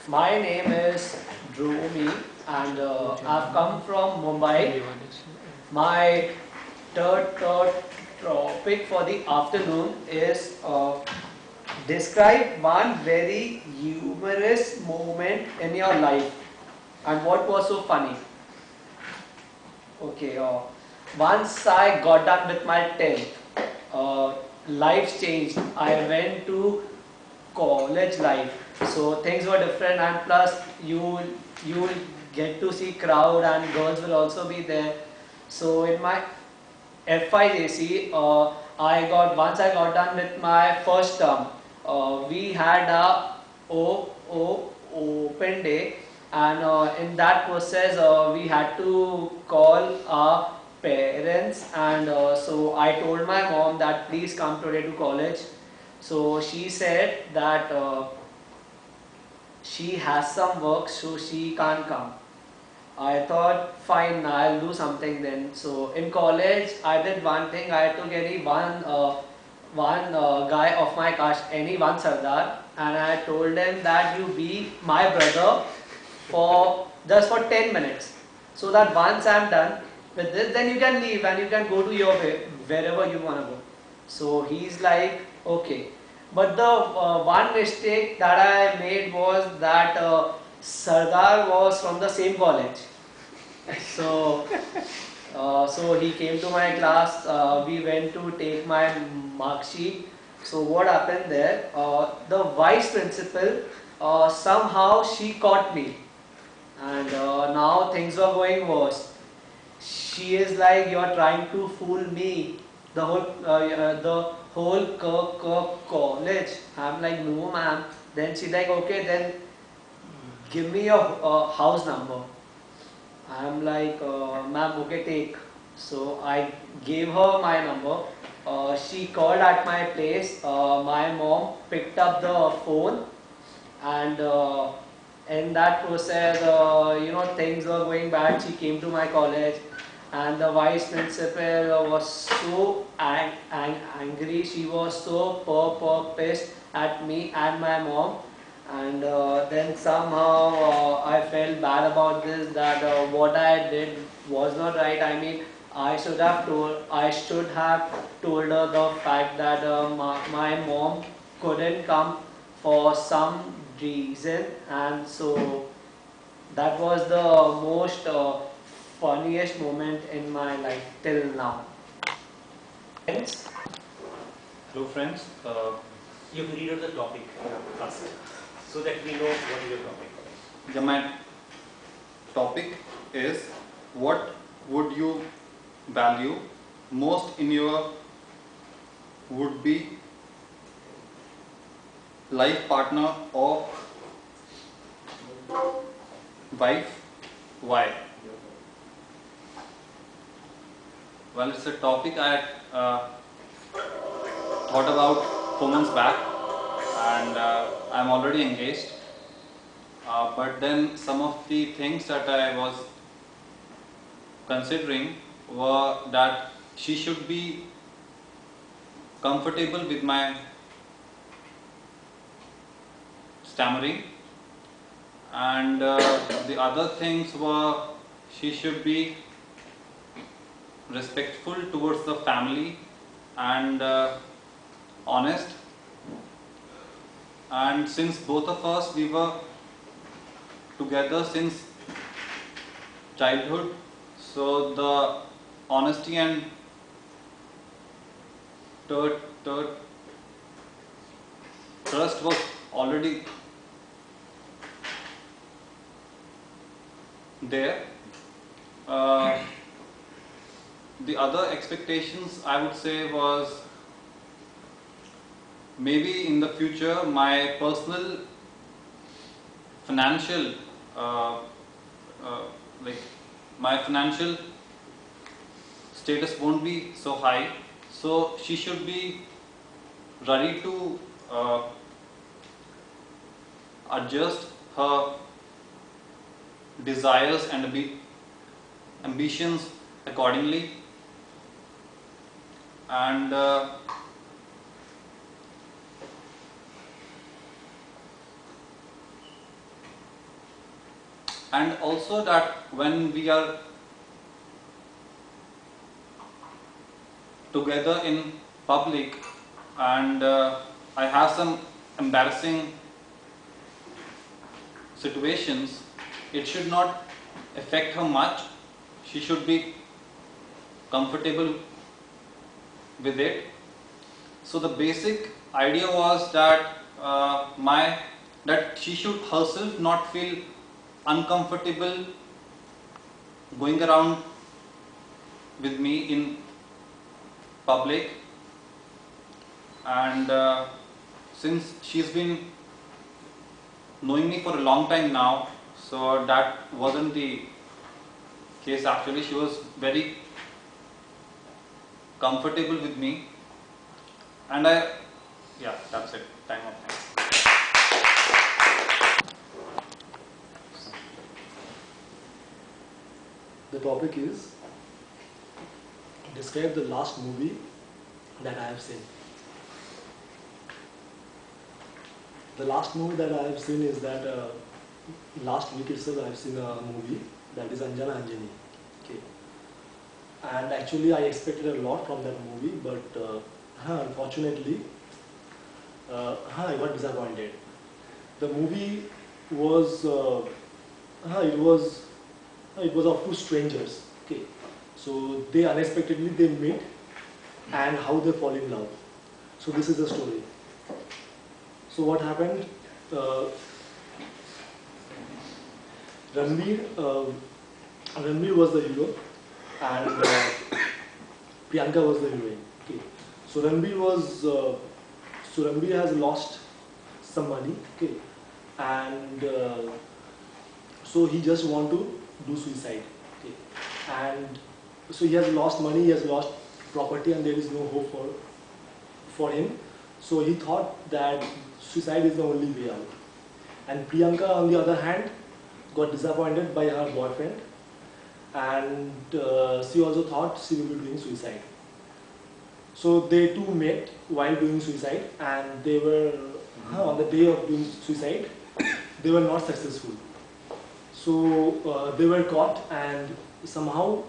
My name is Drumi and I've come from Mumbai. My third topic for the afternoon is describe one very humorous moment in your life and what was so funny. Okay, once I got done with my 10th, life changed. I went to college life, so things were different, and plus you will get to see crowd and girls will also be there. So in my FIJC, I got done with my first term. We had a open day, and in that process, we had to call our parents, and so I told my mom that please come today to college. So she said that she has some work, so she can't come. I thought, fine, I'll do something then. So in college, I did one thing. I took any one guy of my caste, any one Sardar, and I told him that you be my brother for just for 10 minutes. So that once I'm done with this, then you can leave and you can go to your way, wherever you want to go. So he's like, okay. But the one mistake that I made was that Sardar was from the same college. So, so he came to my class. We went to take my mark sheet. So what happened there? The vice principal somehow she caught me, and now things were going worse. She is like, you're trying to fool me. The whole college. I'm like, no, ma'am. Then she's like, okay, then give me your house number. I'm like, ma'am, okay, take. So I gave her my number. She called at my place. My mom picked up the phone, and in that process, things were going bad. She came to my college, and the vice principal was so angry. She was so pissed at me and my mom, and then somehow I felt bad about this, that what I did was not right. I mean, I should have told her the fact that my mom couldn't come for some reason, and so that was the most funniest moment in my life till now. Friends, Hello friends, you can read out the topic first so that we know what is your topic. Yeah, my topic is, what would you value most in your would be life partner or wife? Why? Well, it's a topic I thought about 4 months back, and I'm already engaged. But then some of the things that I was considering were that she should be comfortable with my stammering, and the other things were she should be respectful towards the family and honest. And since both of us, we were together since childhood, so the honesty and third trust was already there. Uh, the other expectations, I would say, was maybe in the future my personal financial uh, like my financial status won't be so high, so she should be ready to adjust her desires and ambitions accordingly. And and also that when we are together in public and I have some embarrassing situations, it should not affect her much. She should be comfortable with it. So the basic idea was that that she should herself not feel uncomfortable going around with me in public, and since she's been knowing me for a long time now, so that wasn't the case actually. She was very comfortable with me, and yeah, that's it. Time of thanks. The topic is describe the last movie that I have seen. The last movie that I have seen is that last week itself I have seen a movie that is Anjana Anjani. Okay. And actually I expected a lot from that movie, but unfortunately I got disappointed. The movie was it was of two strangers. Okay. So they unexpectedly meet and how they fall in love. So this is the story. So what happened? Ranveer was the hero and Priyanka was the heroine. Okay. So Ranveer has lost some money. Okay. And so he just want to do suicide. Okay. And so he has lost money, he has lost property, and there is no hope for him. So he thought that suicide is the only way out. And Priyanka, on the other hand, got disappointed by her boyfriend, and she also thought she will be doing suicide. So they two met while doing suicide, and they were on the day of doing suicide, they were not successful. So they were caught, and somehow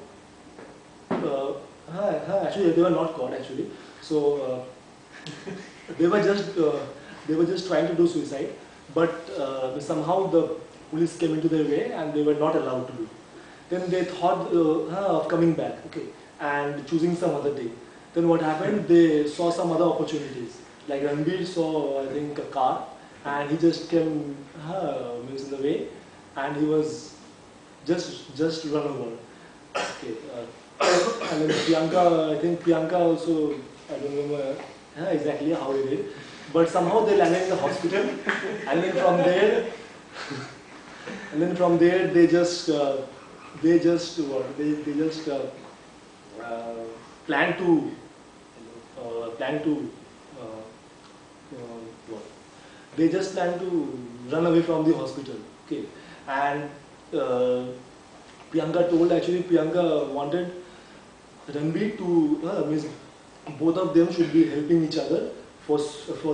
actually they were not caught actually. So they were just trying to do suicide, but somehow the police came into their way and they were not allowed to do. Then they thought of coming back, okay, and choosing some other day. Then what happened? They saw some other opportunities. Like Ranveer saw, I think, a car, and he just came in the way, and he was just run over. Okay. And then Priyanka, I think Priyanka also, I don't remember exactly how he did, but somehow they landed in the hospital, and then from there, they just plan to they just plan to run away from the hospital. Okay, and Priyanka wanted Ranveer to means both of them should be helping each other for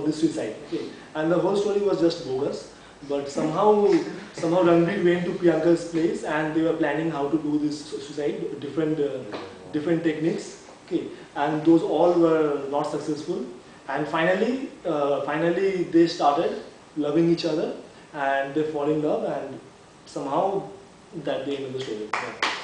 this suicide. Okay, and the whole story was just bogus. But somehow Ranveer went to Priyanka's place and they were planning how to do this suicide, different techniques. Okay, and those all were not successful. And finally they started loving each other and they fall in love, and somehow that the end of the story. Yeah.